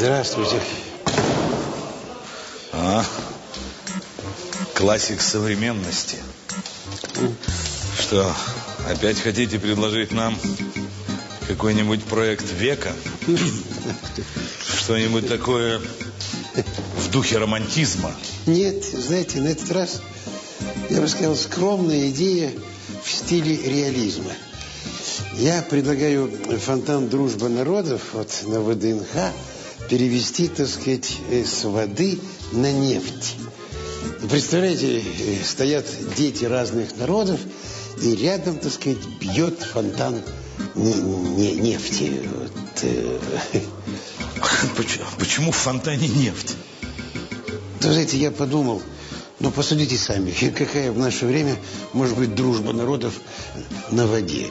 Здравствуйте. Классик современности. Что, опять хотите предложить нам какой-нибудь проект века? Что-нибудь такое в духе романтизма? Нет, знаете, на этот раз, я бы сказал, скромная идея в стиле реализма. Я предлагаю фонтан «Дружба народов» вот на ВДНХ перевести, так сказать, с воды на нефть. Представляете, стоят дети разных народов, и рядом, так сказать, бьет фонтан нефти. Почему в фонтане нефть? Да, знаете, я подумал, посудите сами, какая в наше время может быть дружба народов на воде.